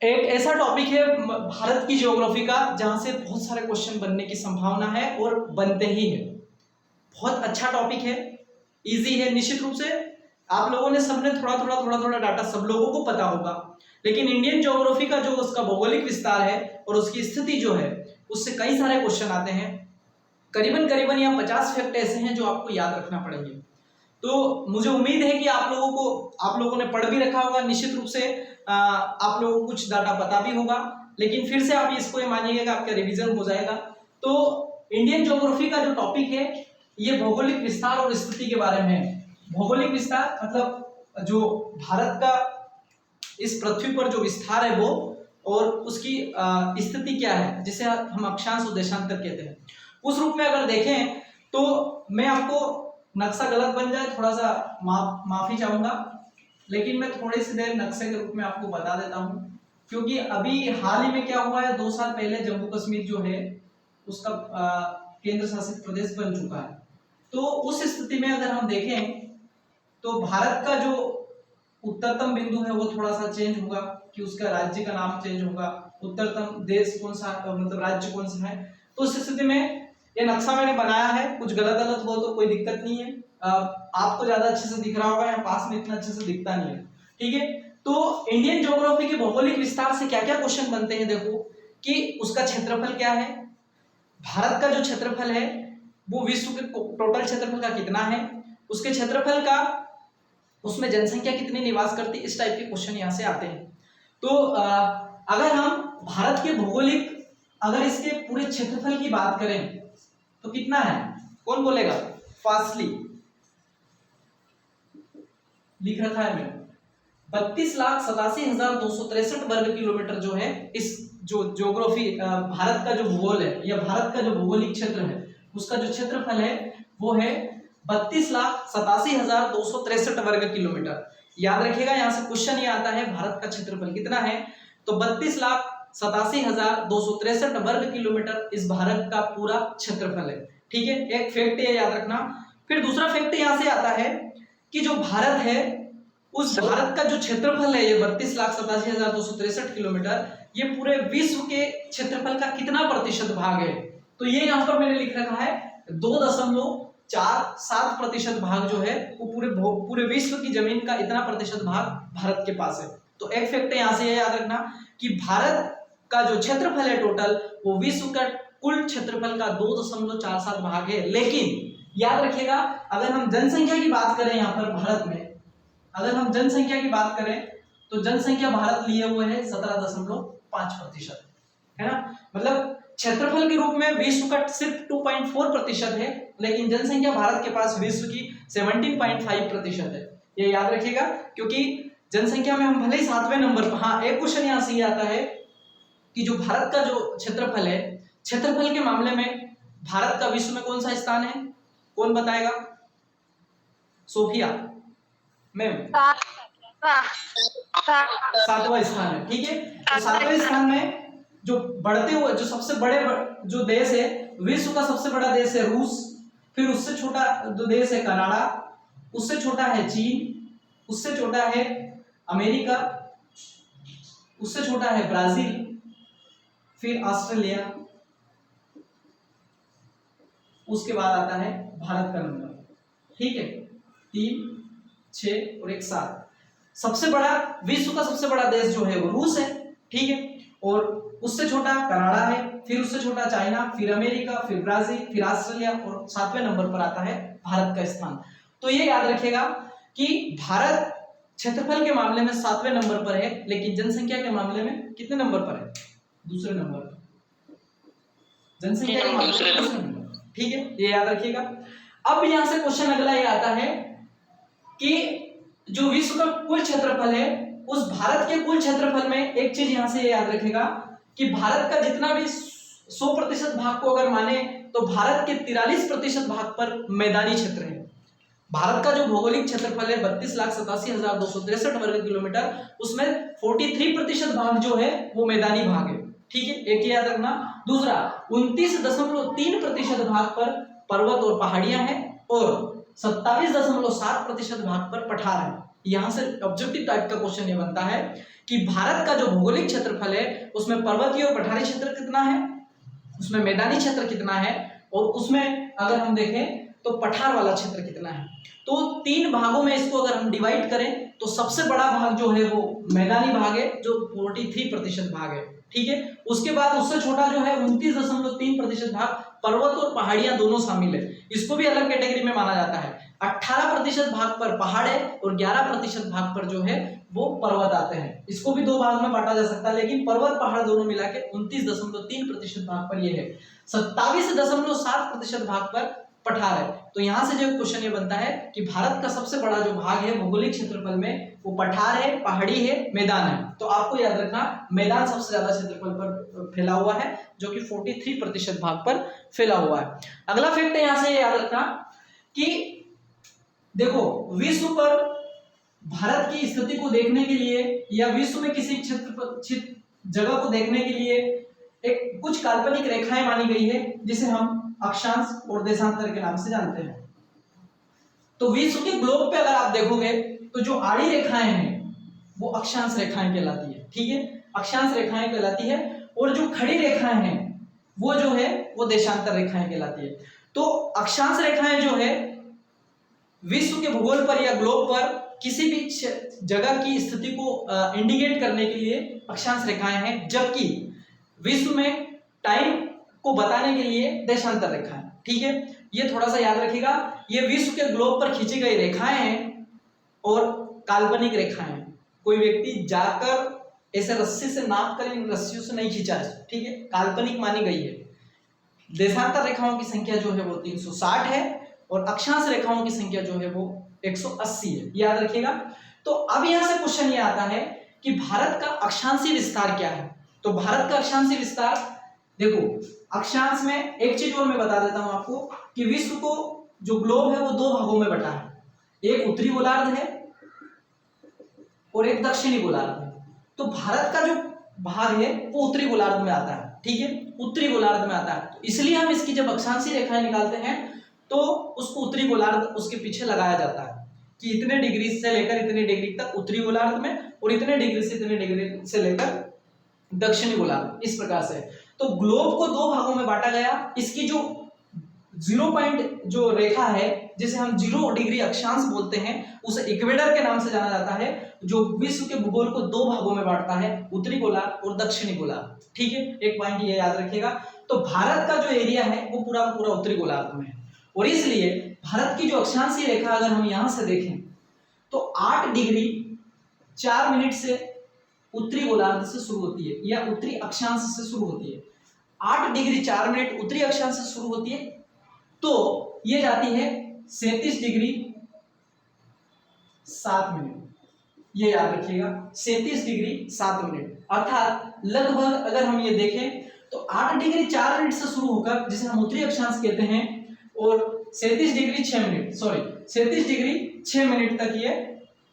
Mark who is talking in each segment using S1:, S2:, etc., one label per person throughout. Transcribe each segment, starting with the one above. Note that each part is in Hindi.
S1: एक ऐसा टॉपिक है भारत की ज्योग्राफी का जहां से बहुत सारे क्वेश्चन बनने की संभावना है और बनते ही है। बहुत अच्छा टॉपिक है, इजी है। निश्चित रूप से आप लोगों ने सबने थोड़ा थोड़ा डाटा सब लोगों को पता होगा, लेकिन इंडियन ज्योग्राफी का जो उसका भौगोलिक विस्तार है और उसकी स्थिति जो है उससे कई सारे क्वेश्चन आते हैं। करीबन करीबन यहाँ 50 फैक्ट ऐसे हैं जो आपको याद रखना पड़ेंगे। तो मुझे उम्मीद है कि आप लोगों ने पढ़ भी रखा होगा। निश्चित रूप से आप लोगों को कुछ डाटा पता भी होगा, लेकिन फिर से आप इसको ये मानिएगा कि आपका रिवीजन हो जाएगा। तो इंडियन ज्योग्राफी का जो टॉपिक है ये भौगोलिक विस्तार और स्थिति के बारे में है। भौगोलिक विस्तार मतलब जो भारत का इस पृथ्वी पर जो विस्तार है वो, और उसकी स्थिति क्या है जिसे हम अक्षांश और देशांतर कहते हैं। उस रूप में अगर देखें तो मैं आपको, नक्शा गलत बन जाए थोड़ा सा माफी चाहूंगा, लेकिन मैं थोड़ी सी देर नक्शे के रूप में आपको बता देता हूं, क्योंकि अभी हाल ही में क्या हुआ है, 2 साल पहले जम्मू कश्मीर जो है उसका केंद्र शासित प्रदेश बन चुका है। तो उस स्थिति में अगर हम देखें तो भारत का जो उत्तरतम बिंदु है वो थोड़ा सा चेंज होगा कि उसका राज्य का नाम चेंज होगा। उत्तरतम देश कौन सा, मतलब राज्य कौन सा है। तो उस स्थिति में ये नक्शा मैंने बनाया है, कुछ गलत हो तो कोई दिक्कत नहीं है। आपको ज्यादा अच्छे से दिख रहा होगा, यहाँ पास में इतना अच्छे से दिखता नहीं है, ठीक है। तो इंडियन ज्योग्राफी के भौगोलिक विस्तार से क्या क्या क्वेश्चन बनते हैं, देखो कि उसका क्षेत्रफल क्या है। भारत का जो क्षेत्रफल है वो विश्व के टोटल क्षेत्रफल का कितना है, उसके क्षेत्रफल का, उसमें जनसंख्या कितनी निवास करती है, इस टाइप के क्वेश्चन यहाँ से आते हैं। तो अगर हम भारत के भौगोलिक, अगर इसके पूरे क्षेत्रफल की बात करें तो कितना है, कौन बोलेगा फास्टली, लिख रखा है मैंने 32,87,263 वर्ग किलोमीटर जो है इस जो ज्योग्राफी भारत का जो भूगोल है या भारत का जो भौगोलिक क्षेत्र है उसका जो क्षेत्रफल है वो है 32,87,263 वर्ग किलोमीटर। याद रखिएगा, यहां से क्वेश्चन ये आता है भारत का क्षेत्रफल कितना है, तो 32,87,263 वर्ग किलोमीटर इस भारत का पूरा क्षेत्रफल है, ठीक है। एक फैक्ट ये याद रखना। फिर दूसरा फैक्ट यहां से आता है कि जो भारत है उस भारत का जो क्षेत्रफल है ये 32,87,263 किलोमीटर, ये पूरे विश्व के क्षेत्रफल का कितना प्रतिशत भाग है। तो ये यहाँ पर मैंने लिख रखा है 2.47% भाग जो है वो पूरे विश्व की जमीन का इतना प्रतिशत भाग भारत के पास है। तो एक फैक्ट यहाँ से ये याद रखना कि भारत का जो क्षेत्रफल है टोटल वो विश्व का कुल क्षेत्रफल का 2.47 भाग है। लेकिन याद रखिएगा, अगर हम जनसंख्या की बात करें यहाँ पर भारत में, अगर हम जनसंख्या की बात करें तो जनसंख्या भारत लिए हुए है 17.5%, है ना। मतलब क्षेत्रफल के रूप में विश्व का सिर्फ 2.4% है, लेकिन जनसंख्या भारत के पास विश्व की 17.5% है। ये याद रखिएगा, क्योंकि जनसंख्या में हम भले ही 7वें नंबर पर, हाँ एक क्वेश्चन यहाँ से आता है कि जो भारत का जो क्षेत्रफल है, क्षेत्रफल के मामले में भारत का विश्व में कौन सा स्थान है, कौन बताएगा, सोफिया मैम। 7वां स्थान है, ठीक है। तो 7वें स्थान में जो बढ़ते हुए जो सबसे बड़े जो देश है, विश्व का सबसे बड़ा देश है रूस, फिर उससे छोटा जो देश है कनाडा, उससे छोटा है चीन, उससे छोटा है अमेरिका, उससे छोटा है ब्राजील, फिर ऑस्ट्रेलिया, उसके बाद आता है भारत का नंबर, ठीक है। 3, 6 और 1 7। सबसे बड़ा विश्व का सबसे बड़ा देश जो है वो रूस है, ठीक है। और उससे छोटा कनाडा है, फिर उससे छोटा चाइना, फिर अमेरिका, फिर ब्राजील, फिर ऑस्ट्रेलिया, और 7वें नंबर पर आता है भारत का स्थान। तो ये याद रखिएगा कि भारत क्षेत्रफल के मामले में 7वें नंबर पर है, लेकिन जनसंख्या के मामले में कितने नंबर पर है, दूसरे नंबर पर, जनसंख्या के मामले में दूसरे नंबर, ठीक है। ये याद रखिएगा। अब यहां से क्वेश्चन अगला ये आता है कि जो विश्व का कुल क्षेत्रफल है उस भारत के कुल क्षेत्रफल में एक चीज यहां से ये याद रखेगा कि भारत का जितना भी 100% भाग को अगर माने तो भारत के 43% भाग पर मैदानी क्षेत्र है। भारत का जो भौगोलिक क्षेत्रफल है 32,87,263 वर्ग किलोमीटर, उसमें 43% भाग जो है वो मैदानी भाग है, ठीक है। एक याद रखना। दूसरा 29.3% भाग पर पर्वत और पहाड़ियां हैं, और 27.7% भाग पर पठार है। यहाँ से ऑब्जेक्टिव टाइप का क्वेश्चन ये बनता है कि भारत का जो भौगोलिक क्षेत्रफल है उसमें पर्वतीय और पठारी क्षेत्र कितना है, उसमें मैदानी क्षेत्र कितना है, और उसमें अगर हम देखें तो पठार वाला क्षेत्र कितना है। तो 3 भागों में इसको अगर हम डिवाइड करें तो सबसे बड़ा भाग जो है वो मैदानी भाग है जो 43% भाग है, ठीक है। उसके बाद उससे छोटा जो है 29.3% भाग पर्वत और पहाड़ियां दोनों शामिल है, इसको भी अलग कैटेगरी में माना जाता है। 18% भाग पर पहाड़ है और 11% भाग पर जो है वो पर्वत आते हैं। इसको भी 2 भाग में बांटा जा सकता है, लेकिन पर्वत पहाड़ दोनों मिला के 29.3% भाग पर ये है। 27.7% भाग पर पठार है। तो यहां से जो क्वेश्चन ये बनता है कि भारत का सबसे बड़ा जो भाग है भौगोलिक क्षेत्रफल में वो पठार है, पहाड़ी है, मैदान है। तो आपको याद रखना मैदान सबसे ज्यादा क्षेत्रफल पर फैला हुआ है जो कि 43% भाग पर फैला हुआ है। अगला फैक्ट है यहां से याद रखना कि देखो विश्व पर भारत की स्थिति को देखने के लिए या विश्व में किसी क्षेत्र जगह को देखने के लिए एक कुछ काल्पनिक रेखाएं मानी गई है जिसे हम अक्षांश और देशांतर के नाम से जानते हैं। तो विश्व के ग्लोब पे अगर आप देखोगे तो जो आड़ी रेखाएं हैं वो अक्षांश रेखाएं कहलाती है, ठीक है, अक्षांश रेखाएं कहलाती है, और जो खड़ी रेखाएं हैं वो जो है वो देशांतर रेखाएं कहलाती है। तो अक्षांश रेखाएं जो है विश्व के भूगोल पर या ग्लोब पर किसी भी जगह की स्थिति को इंडिकेट करने के लिए अक्षांश रेखाएं हैं, जबकि विश्व में टाइम को बताने के लिए देशांतर रेखाएं, ठीक है। ये थोड़ा सा याद रखिएगा, ये विश्व के ग्लोब पर खींची गई रेखाएं हैं और काल्पनिक रेखाएं हैं। कोई व्यक्ति जाकर ऐसे रस्सी से नाप कर इन रस्सियों से नहीं खींचा है, ठीक है, काल्पनिक मानी गई है। देशांतर रेखाओं की संख्या जो है वो 360 है और अक्षांश रेखाओं की संख्या जो है वो 180 है, याद रखिएगा। तो अब यहां से क्वेश्चन ये आता है कि भारत का अक्षांशीय विस्तार क्या है। तो भारत का अक्षांशीय विस्तार देखो, अक्षांश में एक चीज और मैं बता देता हूं आपको कि विश्व को जो ग्लोब है वो 2 भागों में बटा है, एक उत्तरी गोलार्ध है और एक दक्षिणी गोलार्ध है। तो भारत का जो भाग है वो उत्तरी गोलार्ध में आता है, ठीक है, उत्तरी गोलार्ध में आता है। तो इसलिए हम इसकी जब अक्षांशीय रेखाएं निकालते हैं तो उसको उत्तरी गोलार्ध उसके पीछे लगाया जाता है कि इतने डिग्री से लेकर इतने डिग्री तक उत्तरी गोलार्ध में और इतने डिग्री से इतने डिग्री से लेकर दक्षिणी गोलार्ध, इस प्रकार से। तो ग्लोब को 2 भागों में बांटा गया। इसकी जो 0 पॉइंट जो रेखा है जिसे हम 0 डिग्री अक्षांश बोलते हैं उसे इक्वेटर के नाम से जाना जाता है, जो विश्व के भूगोल को 2 भागों में बांटता है, उत्तरी गोलार्ध और दक्षिणी गोलार्ध, ठीक है। एक पॉइंट ये याद रखिएगा। तो भारत का जो एरिया है वो पूरा पूरा उत्तरी गोलार्ध में है और इसलिए भारत की जो अक्षांशीय रेखा अगर हम यहां से देखें तो 8 डिग्री 4 मिनट से उत्तरी गोलार्ध से शुरू होती है या उत्तरी अक्षांश से शुरू होती है। 8 डिग्री 4 मिनट उत्तरी अक्षांश से शुरू होती है तो ये जाती है 37 डिग्री 7 मिनट, ये याद रखिएगा, 37 डिग्री 7 मिनट। अर्थात लगभग अगर हम ये देखें तो 8 डिग्री 4 मिनट से शुरू होकर जिसे हम उत्तरी अक्षांश कहते हैं और 37 डिग्री 6 मिनट 37 डिग्री 6 मिनट तक ये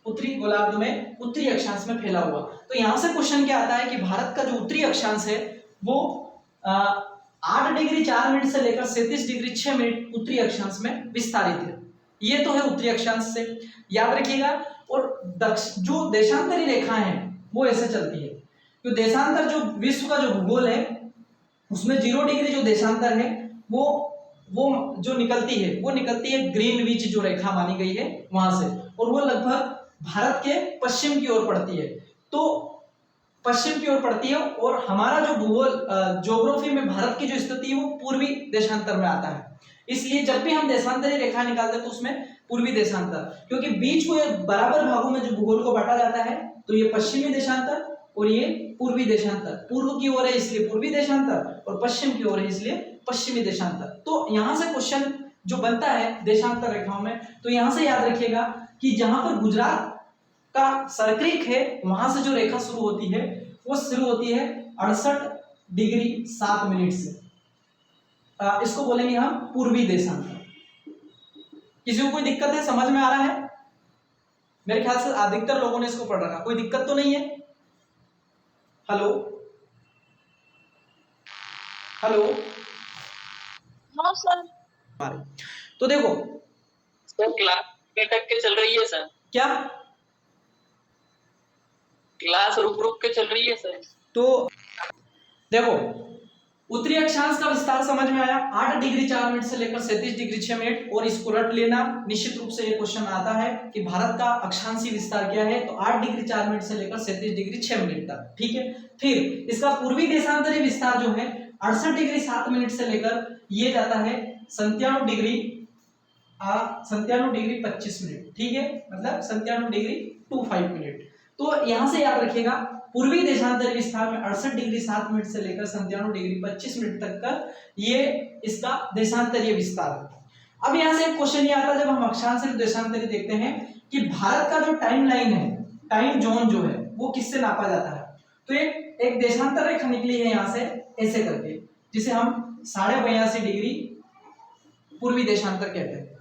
S1: उत्तरी गोलार्ध में उत्तरी अक्षांश में फैला हुआ। तो यहां से क्वेश्चन क्या आता है कि भारत का जो उत्तरी अक्षांश है वो 8 डिग्री 4 मिनट से लेकर 37 डिग्री 6 मिनट उत्तरी अक्षांश में विस्तारित है। ये तो है उत्तरी अक्षांश से, याद रखिएगा। और जो देशांतरी रेखाएं हैं वो ऐसे चलती है। तो देशांतर जो विश्व का जो भूगोल है उसमें 0 डिग्री जो देशांतर है वो जो निकलती है ग्रीनविच जो रेखा मानी गई है वहां से, और वो लगभग भारत के पश्चिम की ओर पड़ती है। तो पश्चिम की ओर पड़ती है और हमारा जो भूगोल ज्योग्राफी में भारत की जो स्थिति है वो पूर्वी देशांतर में आता है। इसलिए जब भी हम देशांतरी रेखा निकालते हैं तो उसमें पूर्वी देशांतर, क्योंकि बीच को बराबर भागों में जो भूगोल को बांटा जाता है तो ये पश्चिमी देशांतर और ये पूर्वी देशांतर, पूर्व की ओर है इसलिए पूर्वी देशांतर और पश्चिम की ओर है इसलिए पश्चिमी देशांतर। तो यहां से क्वेश्चन जो बनता है देशांतर रेखाओं में, तो यहां से याद रखिएगा कि जहां पर गुजरात का सरक्रीक है वहां से जो रेखा शुरू होती है वो शुरू होती है 68 डिग्री 7 मिनट से। इसको बोलेंगे हम पूर्वी देशांतर। किसी को कोई दिक्कत है, समझ में आ रहा है? मेरे ख्याल से अधिकतर लोगों ने इसको पढ़ रखा, कोई दिक्कत तो नहीं है? हेलो हेलो
S2: हाँ सर।
S1: तो देखो
S2: सर क्लास तक के चल रही है सर।
S1: क्या
S2: क्लास रुक रुक के चल रही है सर।
S1: तो देखो, उत्तरी अक्षांश का विस्तार समझ में आया, 8 डिग्री 4 मिनट से लेकर 37 डिग्री 6 मिनट। और इसको रट लेना, निश्चित रूप से ये क्वेश्चन आता है कि भारत का अक्षांशीय विस्तार क्या है, तो 8 डिग्री 4 मिनट से लेकर 37 डिग्री 6 मिनट तक। ठीक है, फिर इसका पूर्वी देशांतरीय विस्तार जो है 68 डिग्री 7 मिनट से लेकर ये जाता है 97 डिग्री 25 मिनट। ठीक है, मतलब 97 डिग्री 25 मिनट। तो यहां से याद रखिएगा, पूर्वी देशांतरीय विस्तार में 68 डिग्री 7 मिनट से लेकर 97 डिग्री 25 मिनट तक का ये इसका देशांतरीय विस्तार है। अब यहां से एक क्वेश्चन ये आता है, जब हम अक्षांश और देशांतरीय देखते हैं कि भारत का जो टाइम लाइन है, टाइम जोन जो है वो किससे नापा जाता है। तो एक देशांतर रेखा निकली है यहां से ऐसे करके, जिसे हम 82.5 डिग्री पूर्वी देशांतर कहते हैं।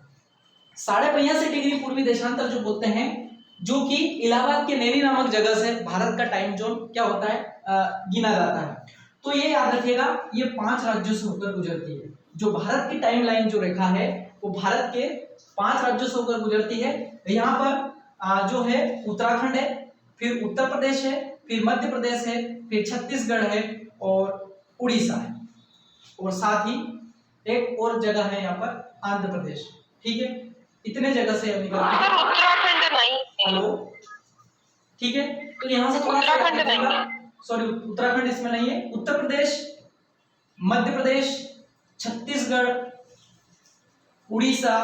S1: 82.5 डिग्री पूर्वी देशांतर जो बोलते हैं, जो कि इलाहाबाद के नेरी नामक जगह से भारत का टाइम जोन क्या होता है, गिना जाता है। तो ये याद रखिएगा, ये 5 राज्यों से होकर गुजरती है। जो भारत की टाइम लाइन जो रेखा है वो भारत के 5 राज्यों से होकर गुजरती है। यहाँ पर जो है उत्तराखंड है, फिर उत्तर प्रदेश है, फिर मध्य प्रदेश है, फिर छत्तीसगढ़ है और उड़ीसा है, और साथ ही एक और जगह है यहाँ पर आंध्र प्रदेश। ठीक है, इतने जगह से निकलती है।
S2: उत्तराखंड नहीं है।
S1: हेलो, ठीक है, तो यहाँ से थोड़ा
S2: उत्तराखंड नहीं है।
S1: सॉरी, उत्तराखंड इसमें नहीं है। उत्तर प्रदेश, मध्य प्रदेश, छत्तीसगढ़, उड़ीसा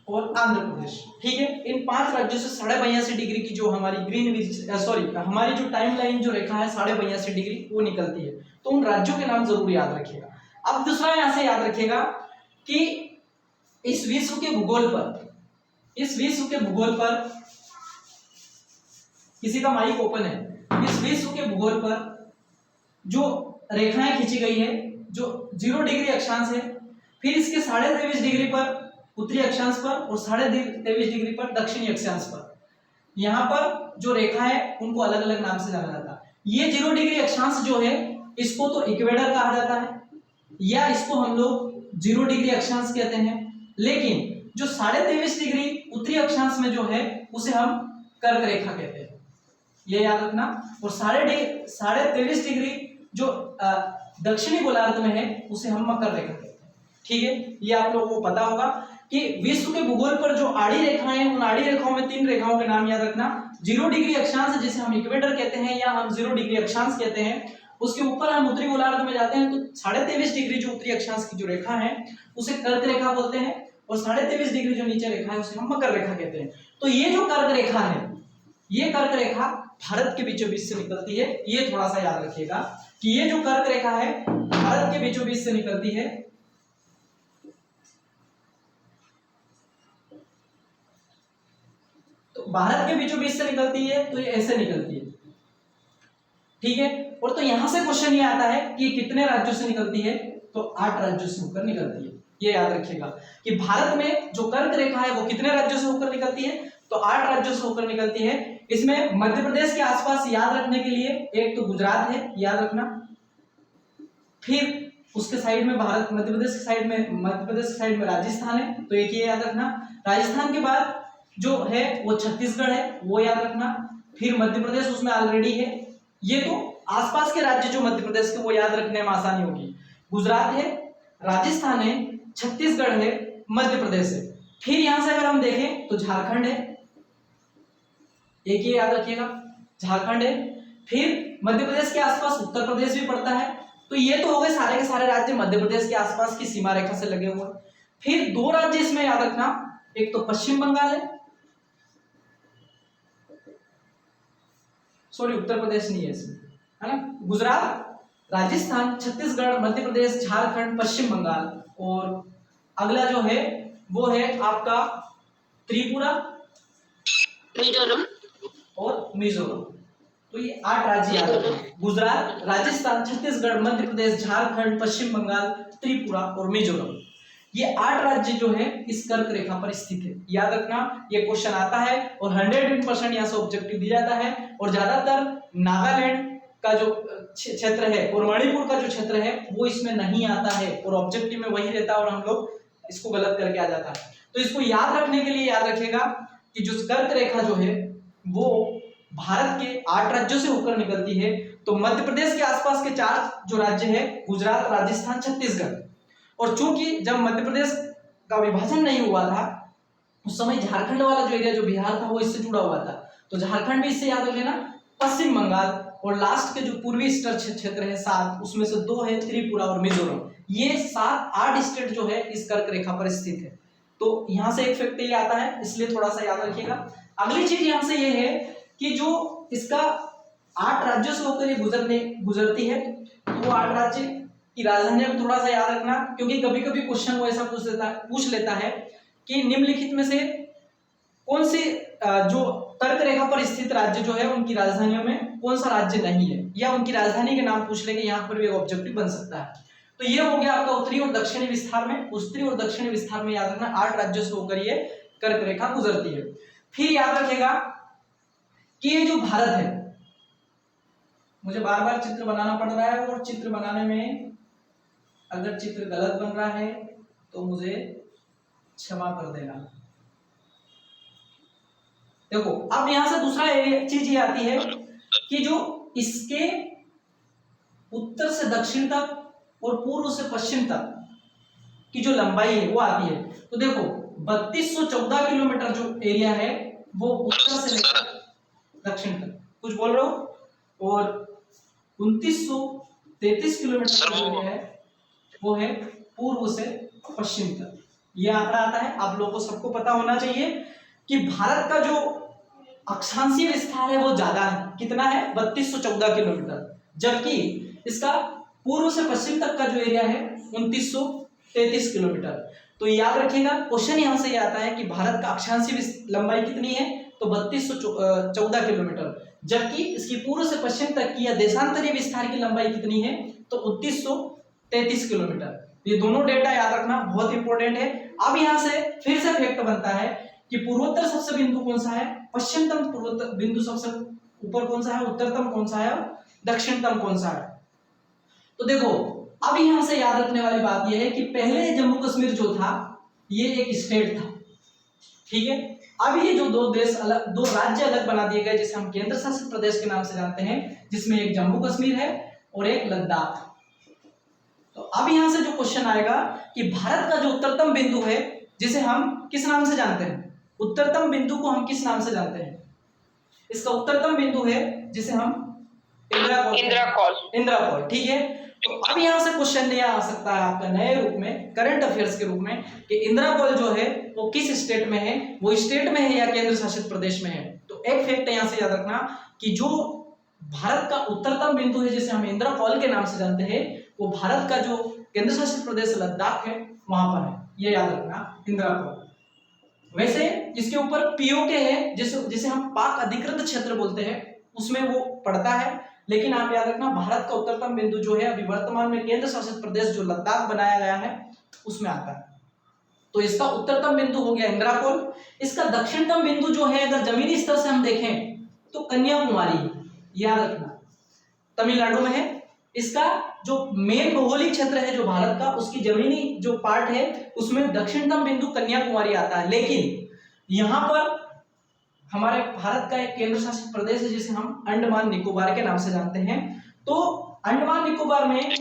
S1: और आंध्र प्रदेश। ठीक है, इन 5 राज्यों से 82.5 डिग्री की जो हमारी हमारी जो टाइम लाइन जो रेखा है 82.5 डिग्री वो निकलती है। तो उन राज्यों के नाम जरूर याद रखिएगा। अब दूसरा यहां से याद रखिएगा कि इस विश्व के भूगोल पर किसी का माइक ओपन है, इस विश्व के भूगोल पर जो रेखाएं खींची गई है, जो 0 डिग्री अक्षांश है, फिर इसके 23.5 डिग्री पर उत्तरी अक्षांश पर और 23.5 डिग्री पर दक्षिणी अक्षांश पर, यहाँ पर जो रेखा है उनको अलग अलग नाम से जाना जाता है। ये 0 डिग्री अक्षांश जो है इसको तो इक्वेटर कहा जाता है, या इसको हम लोग 0 डिग्री अक्षांश कहते हैं। लेकिन जो 23.5 डिग्री उत्तरी अक्षांश में जो है उसे हम कर्क रेखा कहते हैं, ये याद रखना। और 23.5 डिग्री जो दक्षिणी गोलार्ध में है उसे हम मकर रेखा कहते हैं। ठीक है, ये आप लोगों को पता होगा कि विश्व के भूगोल पर जो आड़ी रेखाएं हैं, उन आड़ी रेखाओं में 3 रेखाओं के नाम याद रखना। 0 डिग्री अक्षांश जिसे हम इक्वेटर कहते हैं या हम 0 डिग्री अक्षांश कहते हैं, उसके ऊपर हम उत्तरी गोलार्ध में जाते हैं तो 23.5 डिग्री जो उत्तरी अक्षांश की जो रेखा है उसे कर्क रेखा बोलते हैं, और 23.5 डिग्री जो नीचे रेखा है उसे हम मकर रेखा कहते हैं। तो ये जो कर्क रेखा है, ये कर्क रेखा भारत के बीचों बीच से निकलती है। ये थोड़ा सा याद रखिएगा कि ये जो कर्क रेखा है भारत के बीचों बीच से निकलती है। तो भारत के बीचों बीच से निकलती है, तो ये ऐसे निकलती है। ठीक है, और तो यहां से क्वेश्चन ये आता है कि कितने राज्यों से निकलती है, तो 8 राज्यों से होकर निकलती है। ये याद रखिएगा कि भारत में जो कर्क रेखा है वो कितने राज्यों से होकर निकलती है, तो 8 राज्यों से होकर निकलती है। इसमें मध्य प्रदेश के आसपास याद रखने के लिए एक तो गुजरात है, याद रखना, फिर उसके साइड में मध्य प्रदेश के साइड में राजस्थान है, तो एक ये याद रखना। राजस्थान के बाद जो है वो छत्तीसगढ़ है, वो याद रखना। फिर मध्य प्रदेश उसमें ऑलरेडी है। ये तो आसपास के राज्य जो मध्य प्रदेश के वो याद रखने में आसानी होगी। गुजरात है, राजस्थान है, छत्तीसगढ़ है, मध्य प्रदेश है। फिर यहां से अगर हम देखें तो झारखंड है, एक ये याद रखिएगा, झारखंड है। फिर मध्य प्रदेश के आसपास उत्तर प्रदेश भी पड़ता है। तो ये तो हो गए सारे के सारे राज्य मध्य प्रदेश के आसपास की सीमा रेखा से लगे हुए। फिर 2 राज्य इसमें याद रखना, एक तो पश्चिम बंगाल है, उत्तर प्रदेश नहीं है इसमें, है ना। गुजरात, राजस्थान, छत्तीसगढ़, मध्य प्रदेश, झारखंड, पश्चिम बंगाल, और अगला जो है वो है आपका त्रिपुरा,
S2: मिजोरम
S1: और मिजोरम। तो ये 8 राज्य याद रखना, गुजरात, राजस्थान, छत्तीसगढ़, मध्य प्रदेश, झारखंड, पश्चिम बंगाल, त्रिपुरा और मिजोरम। ये 8 राज्य जो है इस कर्क रेखा पर स्थित है, याद रखना। ये क्वेश्चन आता है और 100% यहाँ से ऑब्जेक्टिव दिया जाता है। और ज्यादातर नागालैंड का जो क्षेत्र है और मणिपुर का जो क्षेत्र है वो इसमें नहीं आता है, और ऑब्जेक्टिव में वही रहता है और हम लोग इसको गलत करके आ जाता है। तो इसको याद रखने के लिए याद रखिएगा कि जो कर्क रेखा जो है वो भारत के 8 राज्यों से होकर निकलती है। तो मध्य प्रदेश के आसपास के 4 जो राज्य है, गुजरात, राजस्थान, छत्तीसगढ़, और चूंकि जब मध्य प्रदेश का विभाजन नहीं हुआ था उस समय झारखंड वाला जो एरिया जो बिहार था वो इससे जुड़ा हुआ था, तो झारखंड भी इससे याद रख लेना, पश्चिम बंगाल, और लास्ट के जो पूर्वी ईस्टर्न क्षेत्र है 7, उसमें से 2 है त्रिपुरा और मिजोरम। ये 7-8 स्टेट जो है इस कर्क रेखा पर स्थित है। तो यहाँ से एक फैक्ट ये आता है, इसलिए थोड़ा सा याद रखिएगा। अगली चीज यहाँ से ये है कि जो इसका 8 राज्यों से होकर ये गुजरती है, तो वो 8 राज्य की राजधानियां भी थोड़ा सा याद रखना, क्योंकि कभी कभी क्वेश्चन वो ऐसा पूछ लेता है कि निम्नलिखित में से कौन सी जो कर्क रेखा पर स्थित राज्य जो है उनकी राजधानियों में कौन सा राज्य नहीं है, या उनकी राजधानी के नाम पूछ लेंगे, यहाँ पर भी एक ऑब्जेक्टिव बन सकता है। तो ये हो गया आपका उत्तरी और दक्षिणी विस्तार में। उत्तरी और दक्षिणी विस्तार में याद रखना 8 राज्यों से होकर ये कर्क रेखा गुजरती है। फिर याद रखेगा कि ये जो भारत है, मुझे बार बार चित्र बनाना पड़ रहा है, और चित्र बनाने में अगर चित्र गलत बन रहा है तो मुझे क्षमा कर देना। देखो अब यहां से दूसरा चीज ये आती है कि जो इसके उत्तर से दक्षिण तक और पूर्व से पश्चिम तक की जो लंबाई है वो आती है। तो देखो 3214 किलोमीटर जो एरिया है वो उत्तर से लेकर दक्षिण तक, कुछ बोल रहे हो, और 2933 किलोमीटर जो एरिया है वो है पूर्व से पश्चिम तक। ये आंकड़ा आता है, आप लोगों को सबको पता होना चाहिए कि भारत का जो अक्षांशीय विस्तार है वो ज्यादा है, कितना है 3214 किलोमीटर, जबकि इसका पूर्व से पश्चिम तक का जो एरिया है 2933 किलोमीटर। तो याद रखिएगा, क्वेश्चन यहां से ये आता है कि भारत का अक्षांशीय लंबाई कितनी है, तो 3214 किलोमीटर, जबकि इसकी पूर्व से पश्चिम तक की या देशांतरीय विस्तार की लंबाई कितनी है, तो 2933 किलोमीटर। ये दोनों डेटा याद रखना बहुत इंपॉर्टेंट है। अब यहां से फिर से फैक्ट बनता है कि पूर्वोत्तर सबसे बिंदु कौन सा है, पश्चिमतम पूर्वोत्तर बिंदु सबसे ऊपर कौन सा है, उत्तरतम कौन सा है, दक्षिणतम कौन सा है। तो देखो अब यहां से याद रखने वाली बात यह है कि पहले जम्मू कश्मीर जो था ये एक स्टेट था, ठीक है। अब ये जो दो राज्य अलग बना दिए गए, जिसे हम केंद्र शासित प्रदेश के नाम से जानते हैं, जिसमें एक जम्मू कश्मीर है और एक लद्दाख। तो अब यहां से जो क्वेश्चन आएगा कि भारत का जो उत्तरतम बिंदु है जिसे हम किस नाम से जानते हैं, उत्तरतम बिंदु को हम किस नाम से जानते हैं, इसका उत्तरतम बिंदु है जिसे हम इंद्राकॉल, ठीक है। तो अब यहां से क्वेश्चन नया आ सकता है आपका नए रूप में, करंट अफेयर्स के रूप में, कि इंद्राकॉल जो है वो किस स्टेट में है, वो स्टेट में है या केंद्र शासित प्रदेश में है। तो एक फैक्ट यहां से याद रखना कि जो भारत का उत्तरतम बिंदु है जिसे हम इंद्राकॉल के नाम से जानते हैं, वो भारत का जो केंद्र शासित प्रदेश लद्दाख है वहां पर है, ये याद रखना इंद्राकॉल। वैसे इसके ऊपर पीओके है जिसे हम पाक अधिकृत क्षेत्र बोलते हैं, उसमें वो पड़ता है, लेकिन आप याद रखना भारत का उत्तरतम बिंदु जो है अभी वर्तमान में केंद्र शासित प्रदेश जो लद्दाख बनाया गया है उसमें आता है। तो इसका उत्तरतम बिंदु हो गया इंद्राकॉल। इसका दक्षिणतम बिंदु जो है अगर जमीनी स्तर से हम देखें तो कन्याकुमारी, याद रखना तमिलनाडु में है। इसका जो मेन भौगोलिक क्षेत्र है जो भारत का, उसकी जमीनी जो पार्ट है उसमें दक्षिणतम बिंदु कन्याकुमारी आता है, लेकिन यहाँ पर हमारे भारत का एक केंद्र शासित प्रदेश है जिसे हम अंडमान निकोबार के नाम से जानते हैं। तो अंडमान निकोबार में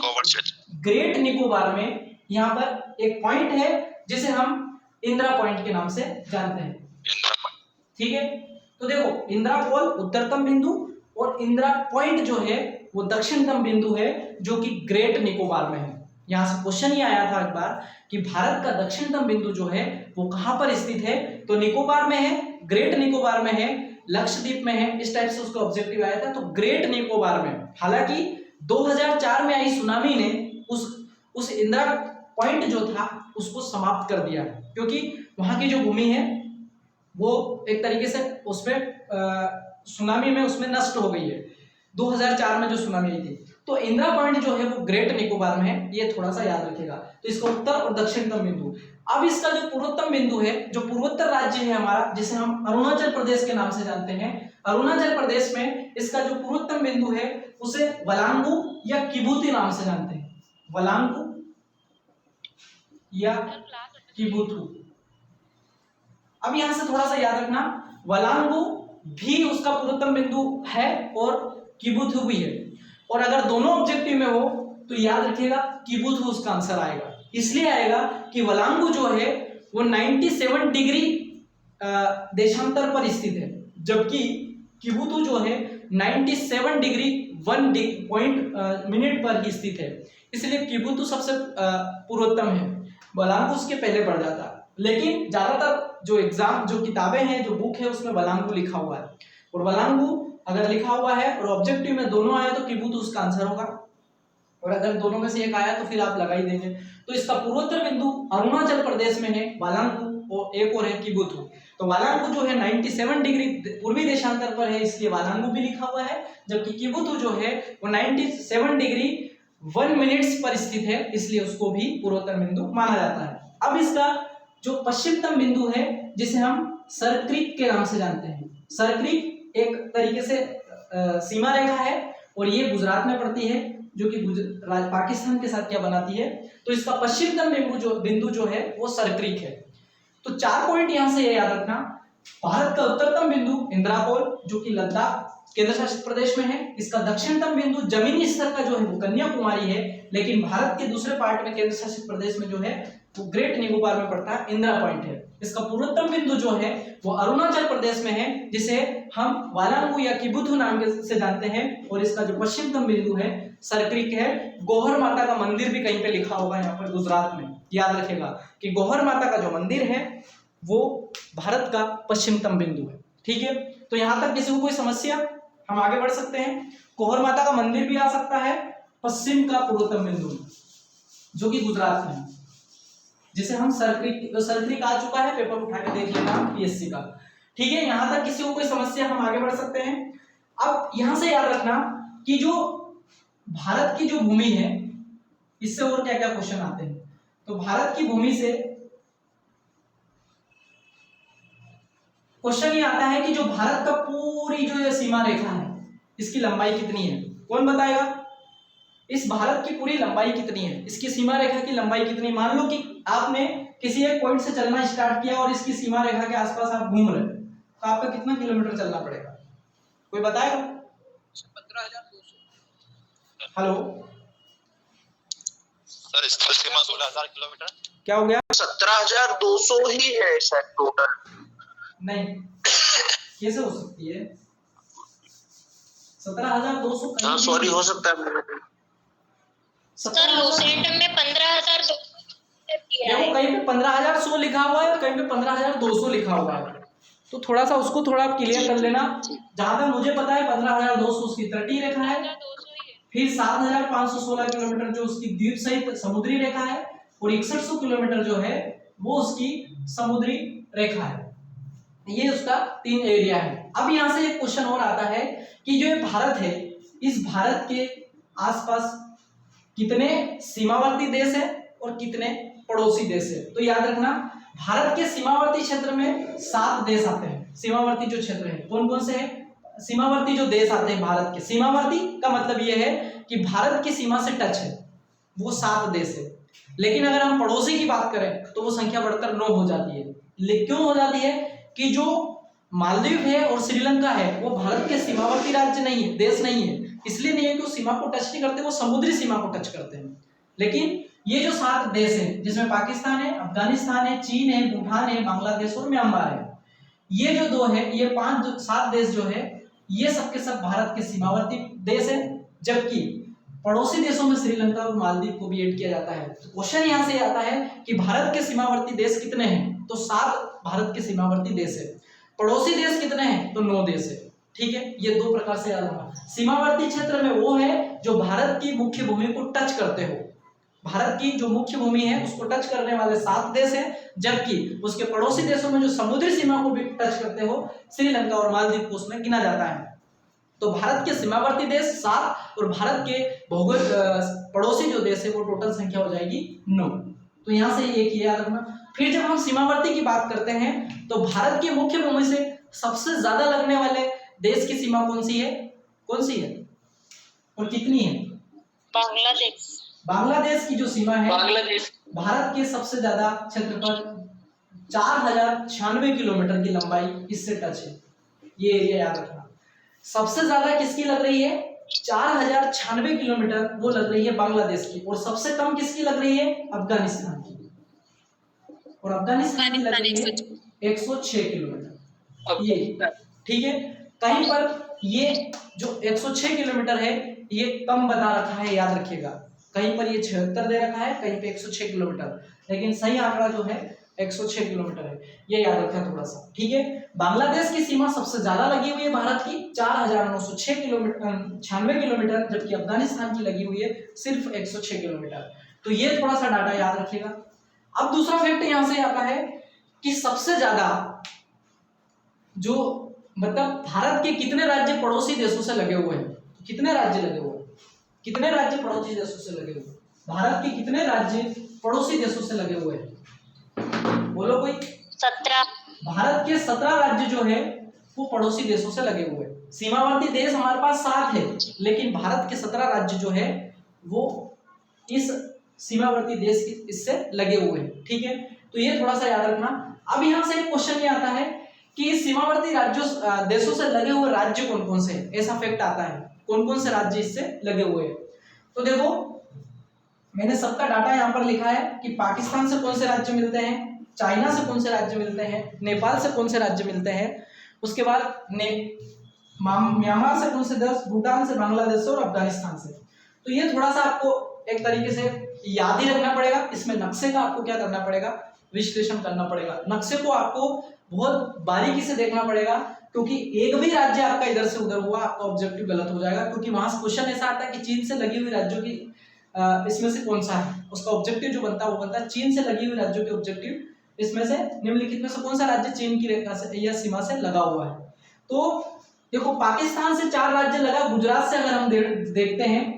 S1: ग्रेट निकोबार में यहाँ पर एक पॉइंट है जिसे हम इंदिरा पॉइंट के नाम से जानते हैं, ठीक है। तो देखो इंद्राकॉल उत्तरतम बिंदु और इंदिरा पॉइंट जो है वो दक्षिणतम बिंदु है जो कि ग्रेट निकोबार में है। यहां से क्वेश्चन ही आया था एक बार कि भारत का दक्षिणतम बिंदु जो है वो कहां पर स्थित है, तो निकोबार में है, ग्रेट निकोबार में है, लक्षद्वीप में है, इस टाइप से उसका ऑब्जेक्टिव आया था। तो ग्रेट निकोबार में, हालांकि 2004 में आई सुनामी ने उस इंदिरा पॉइंट जो था उसको समाप्त कर दिया, क्योंकि वहां की जो भूमि है वो एक तरीके से उसमें सुनामी में उसमें नष्ट हो गई है 2004 में जो सुनामी आई थी। तो इंदिरा पॉइंट जो है वो ग्रेट निकोबार में है, ये थोड़ा सा याद रखिएगा। तो इसका उत्तर और दक्षिणतम बिंदु। अब इसका जो पूर्वोत्तम बिंदु है, जो पूर्वोत्तर राज्य है हमारा जिसे हम अरुणाचल प्रदेश के नाम से जानते हैं, अरुणाचल प्रदेश में इसका जो पूर्वोत्तम बिंदु है उसे वलांगू या किबुती नाम से जानते हैं, वलांगू या किबुथू। अब यहां से थोड़ा सा याद रखना, वलांगू भी उसका पूर्वोत्तम बिंदु है और किबुथु भी है। और अगर दोनों ऑब्जेक्टिव में हो तो याद रखिएगा किबुथु उसका आंसर आएगा। इसलिए आएगा कि वलांगू जो है वो 97 डिग्री देशांतर पर स्थित है, जबकि किबुथु जो है 97 डिग्री 1 मिनट पर ही स्थित है। इसलिए किबुथु सबसे पूर्वोत्तम है, वलांगू उसके पहले पड़ जाता। लेकिन ज्यादातर जो एग्जाम जो किताबें हैं जो बुक है उसमें वलांगू लिखा हुआ है, और वलांगू अगर लिखा हुआ है और ऑब्जेक्टिव में दोनों आए तो किबुथु उसका आंसर होगा, और अगर दोनों में से एक आया तो फिर आप लगा ही देंगे। तो इसका पूर्वोत्तर बिंदु अरुणाचल प्रदेश में है वलांगू, और एक और है किबुथु। तो वलांगू जो है 97 डिग्री पूर्वी देशांतर पर है, इसलिए वलांगू भी लिखा हुआ है, जबकि किबुथु जो है वो 97 डिग्री 1 मिनट्स पर स्थित है, इसलिए उसको भी पूर्वोत्तर बिंदु माना जाता है। अब इसका जो पश्चिमतम बिंदु है जिसे हम सरक्रीक के नाम से जानते हैं, सरक्रीक एक तरीके से सीमा रेखा है और ये गुजरात में पड़ती है, जो कि पाकिस्तान के साथ क्या बनाती है। तो इसका पश्चिमतम बिंदु जो है वो सरक्रीक है। तो 4 पॉइंट यहां से ये याद रखना। भारत का उत्तरतम बिंदु इंद्राकोल जो कि लद्दाख केंद्र शासित प्रदेश में है। इसका दक्षिणतम बिंदु जमीनी स्तर का जो है वो कन्याकुमारी है, लेकिन भारत के दूसरे पार्ट में केंद्र शासित प्रदेश में जो है वो ग्रेट निकोबार में पड़ता है, इंदिरा पॉइंट है। इसका पूर्वोत्तम बिंदु जो है वो अरुणाचल प्रदेश में है, जिसे हम वालांगू या किबुथु नाम से जानते हैं, और इसका जो पश्चिमतम बिंदु है सरक्रीक है। गौहर माता का मंदिर भी कहीं पे लिखा होगा यहाँ पर गुजरात में, याद रखेगा कि गौहर माता का जो मंदिर है वो भारत का पश्चिमतम बिंदु है। ठीक है, तो यहाँ तक किसी को कोई समस्या, हम आगे बढ़ सकते हैं। गौहर माता का मंदिर भी आ सकता है पश्चिम का पूर्वोत्तम बिंदु जो कि गुजरात में है, जिसे हम सरक्रीक आ चुका है, पेपर उठा के देख लेना पीएससी का। ठीक है, यहां तक किसी को कोई समस्या, हम आगे बढ़ सकते हैं। अब यहां से याद रखना कि जो भारत की जो भूमि है इससे और क्या क्या क्वेश्चन आते हैं। तो भारत की भूमि से क्वेश्चन ये आता है कि जो भारत का पूरी जो ये सीमा रेखा है इसकी लंबाई कितनी है, कौन बताएगा? इस भारत की पूरी लंबाई कितनी है, इसकी सीमा रेखा की लंबाई कितनी? मान लो कि आपने किसी एक पॉइंट से चलना स्टार्ट किया और इसकी सीमा रेखा के आसपास आप घूम रहे, तो आपका कितना किलोमीटर चलना पड़ेगा, कोई बताएगा?
S3: 15,200।
S1: हेलो
S3: सर, स्थल सीमा 16,000 किलोमीटर।
S1: क्या हो गया?
S4: 17,200 ही है सर टोटल।
S1: नहीं, कैसे हो सकती है 17,200?
S4: हाँ सॉरी, हो सकता है
S2: सर लूसेंट में 15,200
S1: देखो, कहीं पे 15,100 लिखा हुआ है और कहीं पे 15,200 लिखा हुआ है, तो थोड़ा सा उसको थोड़ा क्लियर कर लेना। जहां तक मुझे पता है 15,200 उसकी तटीय रेखा है, फिर 7,516 किलोमीटर जो उसकी द्वीप सहित समुद्री रेखा है, और 6100 किलोमीटर जो है वो उसकी समुद्री रेखा है। ये उसका 3 एरिया है। अब यहाँ से एक क्वेश्चन और आता है कि जो ये भारत है, इस भारत के आसपास कितने सीमावर्ती देश है और कितने पड़ोसी देश है। तो याद रखना, भारत के सीमावर्ती क्षेत्र में 7 देश आते हैं। सीमावर्ती जो क्षेत्र है कौन कौन से है? सीमावर्ती जो देश आते हैं भारत के, सीमावर्ती का मतलब ये है कि भारत की सीमा से टच है, वो 7 देश है। लेकिन अगर हम पड़ोसी की बात करें तो वो संख्या बढ़कर 9 हो जाती है। क्यों हो जाती है? कि जो मालदीव है और श्रीलंका है वो भारत के सीमावर्ती राज्य नहीं है, देश नहीं है। इसलिए नहीं है कि वो सीमा को टच नहीं करते, वो समुद्री सीमा को टच करते हैं। लेकिन ये जो 7 देश हैं जिसमें पाकिस्तान है, अफगानिस्तान है, चीन है, भूटान है, बांग्लादेश और म्यांमार है, ये जो 2 है, ये 7 देश जो है ये सबके सब भारत के सीमावर्ती देश है, जबकि पड़ोसी देशों में श्रीलंका और मालदीव को भी ऐड किया जाता है। तो क्वेश्चन यहाँ से आता है कि भारत के सीमावर्ती देश कितने हैं? तो 7 भारत के सीमावर्ती देश है। पड़ोसी देश कितने हैं? तो 9 देश है। ठीक है, ये 2 प्रकार से याद रखना। सीमावर्ती क्षेत्र में वो है जो भारत की मुख्य भूमि को टच करते हो, भारत की जो मुख्य भूमि है उसको टच करने वाले 7 देश हैं, जबकि उसके पड़ोसी देशों में जो समुद्री सीमा को भी टच करते हो, श्रीलंका और मालदीव को उसमें गिना जाता है। तो भारत के सीमावर्ती देश 7 और भारत के भौगोलिक पड़ोसी जो देश है वो टोटल संख्या हो जाएगी 9। तो यहाँ से एक याद रखना। फिर जब हम सीमावर्ती की बात करते हैं तो भारत की मुख्य भूमि से सबसे ज्यादा लगने वाले देश की सीमा कौन सी है? कौन सी है और कितनी है?
S2: बांग्लादेश।
S1: बांग्लादेश की जो सीमा है,
S2: बांग्लादेश
S1: भारत के सबसे ज्यादा क्षेत्र पर 4,096 किलोमीटर की लंबाई इससे टच है। ये एरिया याद रखना। सबसे ज्यादा किसकी लग रही है? 4096 किलोमीटर वो लग रही है बांग्लादेश की, और सबसे कम किसकी लग रही है? अफगानिस्तान की। और अफगानिस्तान की लग रही है 106 किलोमीटर। ये ठीक है, कहीं पर ये जो 106 किलोमीटर है ये कम बता रखा है, याद रखिएगा। कहीं पर ये 76 दे रखा है, कहीं पे 106 किलोमीटर, लेकिन सही आंकड़ा जो है 106 किलोमीटर है, ये याद रखा थोड़ा सा। ठीक है, बांग्लादेश की सीमा सबसे ज्यादा लगी हुई है भारत की 4906 किलोमीटर 96 किलोमीटर, जबकि अफगानिस्तान की लगी हुई है सिर्फ 106 किलोमीटर। तो ये थोड़ा सा डाटा याद रखिएगा। अब दूसरा फैक्ट यहां से आता है कि सबसे ज्यादा जो मतलब भारत के कितने राज्य पड़ोसी देशों से लगे हुए हैं? कितने राज्य लगे हुए हैं? कितने राज्य पड़ोसी देशों से लगे हुए हैं? भारत के कितने राज्य पड़ोसी देशों से लगे हुए हैं? बोलो कोई।
S2: 17।
S1: भारत के 17 राज्य जो है वो पड़ोसी देशों से लगे हुए हैं। सीमावर्ती देश हमारे पास 7 है, लेकिन भारत के 17 राज्य जो है वो इस सीमावर्ती देश की इससे लगे हुए हैं। ठीक है, तो ये थोड़ा सा याद रखना। अब यहाँ से एक क्वेश्चन ये आता है कि सीमावर्ती राज्यों देशों से लगे हुए राज्य कौन कौन से हैं? ऐसा फैक्ट आता है, कौन कौन से राज्य इससे लगे हुए हैं। तो देखो मैंने सबका डाटा यहाँ पर लिखा है कि पाकिस्तान से कौन से राज्य मिलते हैं, चाइना से कौन से राज्य मिलते हैं, नेपाल से कौन से राज्य मिलते हैं, उसके बाद म्यांमार से कौन से देश, भूटान से, बांग्लादेश से और अफगानिस्तान से। तो ये थोड़ा सा आपको एक तरीके से याद ही रखना पड़ेगा। इसमें नक्शे का आपको क्या करना पड़ेगा? विश्लेषण करना पड़ेगा। नक्शे को आपको बहुत बारीकी से देखना पड़ेगा, क्योंकि एक भी राज्य आपका इधर से उधर हुआ आपका ऑब्जेक्टिव गलत हो जाएगा। क्योंकि वहां से क्वेश्चन ऐसा आता है कि चीन से लगी हुई राज्यों की इसमें से कौन सा है, उसका ऑब्जेक्टिव जो बनता है वो बनता है चीन से लगी हुई राज्यों के ऑब्जेक्टिव इसमें से निम्नलिखित में से कौन सा राज्य चीन की रेखा से या सीमा से लगा हुआ है। तो देखो पाकिस्तान से 4 राज्य लगा, गुजरात से अगर हम देखते हैं,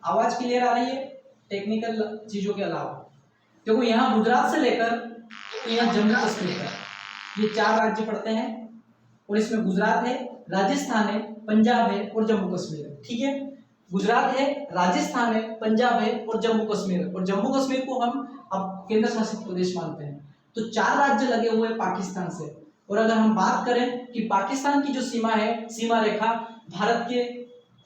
S1: आवाज क्लियर आ रही है टेक्निकल चीजों के अलावा? देखो यहाँ गुजरात से लेकर यहाँ जम्मू कश्मीर तक ये 4 राज्य पड़ते हैं, और इसमें गुजरात है, राजस्थान है, पंजाब है और जम्मू कश्मीर है। ठीक है, गुजरात है, राजस्थान है, पंजाब है और जम्मू कश्मीर है, और जम्मू कश्मीर को हम अब केंद्र शासित प्रदेश मानते हैं। तो 4 राज्य लगे हुए हैं पाकिस्तान से। और अगर हम बात करें कि पाकिस्तान की जो सीमा है, सीमा रेखा भारत के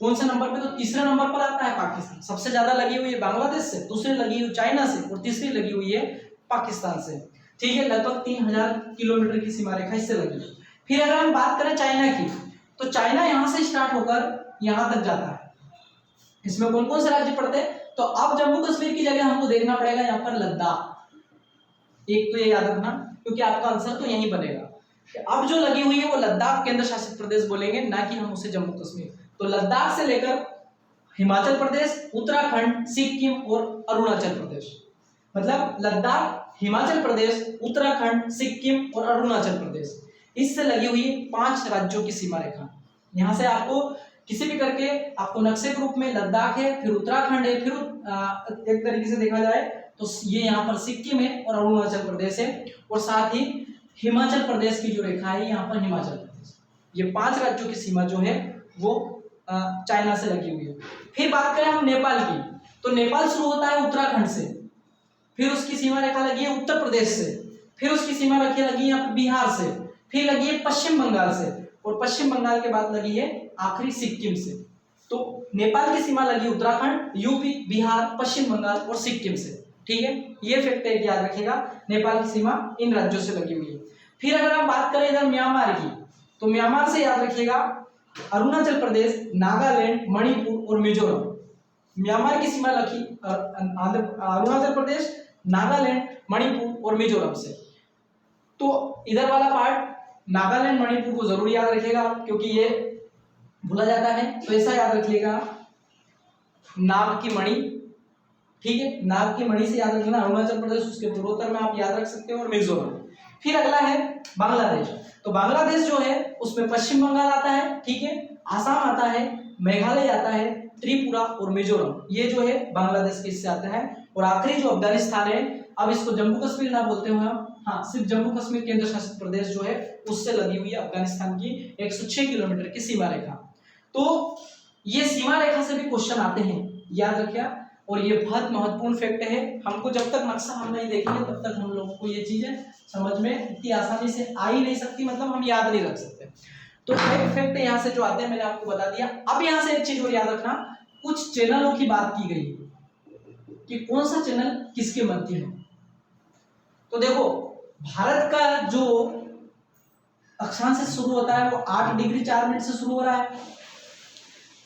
S1: कौन से नंबर पे, तो तीसरे नंबर पर आता है पाकिस्तान। सबसे ज्यादा लगी हुई है बांग्लादेश से, दूसरी लगी हुई चाइना से, और तीसरी लगी हुई है पाकिस्तान से। ठीक है, लगभग 3000 किलोमीटर की सीमा रेखा इससे लगी है। फिर अगर हम बात करें चाइना की, तो चाइना यहां से स्टार्ट होकर यहां तक जाता है। इसमें कौन कौन से राज्य पड़ते हैं? तो अब जम्मू कश्मीर की जगह हमको देखना पड़ेगा यहाँ पर लद्दाख। एक तो ये याद रखना, क्योंकि आपका आंसर तो यही बनेगा। अब जो लगी हुई है वो लद्दाख केंद्र शासित प्रदेश बोलेंगे, ना कि हम उसे जम्मू कश्मीर। तो लद्दाख से लेकर हिमाचल प्रदेश, उत्तराखंड, सिक्किम और अरुणाचल प्रदेश, मतलब लद्दाख, हिमाचल प्रदेश, उत्तराखंड, सिक्किम और अरुणाचल प्रदेश, इससे लगी हुई 5 राज्यों की सीमा रेखा। यहां से आपको किसी भी करके आपको नक्शे के रूप में लद्दाख है, फिर उत्तराखंड है, फिर एक तरीके से देखा जाए तो ये यहाँ पर सिक्किम है और अरुणाचल प्रदेश है, और साथ ही हिमाचल प्रदेश की जो रेखा है यहाँ पर हिमाचल प्रदेश। ये 5 राज्यों की सीमा जो है वो चाइना से लगी हुई है। फिर बात करें हम नेपाल की, तो नेपाल शुरू होता है उत्तराखंड से, फिर उसकी सीमा रेखा लगी है उत्तर प्रदेश से, फिर उसकी सीमा रेखा लगी है बिहार से, फिर लगी है पश्चिम बंगाल से, और पश्चिम बंगाल के बाद लगी है आखिरी सिक्किम से। तो नेपाल की सीमा लगी उत्तराखंड, यूपी, बिहार, पश्चिम बंगाल और सिक्किम से। ठीक है, ये फैक्ट एक याद रखिएगा, नेपाल की सीमा इन राज्यों से लगी हुई है। फिर अगर हम बात करें इधर म्यांमार की, तो म्यांमार से याद रखिएगा अरुणाचल प्रदेश, नागालैंड, मणिपुर और मिजोरम। म्यांमार की सीमा लगी अरुणाचल प्रदेश, नागालैंड, मणिपुर और मिजोरम से। तो इधर वाला पार्ट नागालैंड, मणिपुर को जरूर याद रखिएगा, क्योंकि ये भूला जाता है। तो ऐसा याद रखिएगा, नाग की मणि, ठीक है, नाग की मणि से याद रखना अरुणाचल प्रदेश, उसके पूर्वोत्तर में आप याद रख सकते हो, और मिजोरम। फिर अगला है बांग्लादेश। तो बांग्लादेश जो है उसमें पश्चिम बंगाल आता है, ठीक है, आसाम आता है, मेघालय आता है, त्रिपुरा और मिजोरम, ये जो है बांग्लादेश के इससे आता है। और आखिरी जो अफगानिस्तान है, अब इसको जम्मू कश्मीर ना बोलते हो हम, हाँ, सिर्फ जम्मू कश्मीर केंद्र शासित प्रदेश जो है उससे लगी हुई है अफगानिस्तान की 106 किलोमीटर की सीमा रेखा। तो ये सीमा रेखा से भी क्वेश्चन आते हैं, याद रखिए। और ये बहुत महत्वपूर्ण फैक्ट है। हमको जब तक नक्शा हम नहीं देखेंगे तब तक हम लोगों को ये चीजें समझ में इतनी आसानी से आ ही नहीं सकती, मतलब हम याद नहीं रख सकते। तो एक फैक्ट यहाँ से जो आते हैं मैंने आपको बता दिया। अब यहाँ से एक चीज और याद रखना, कुछ चैनलों की बात की गई कि कौन सा चैनल किसके मध्य है। तो देखो भारत का जो अक्षांश से शुरू होता है वो 8 डिग्री 4 मिनट से शुरू हो रहा है।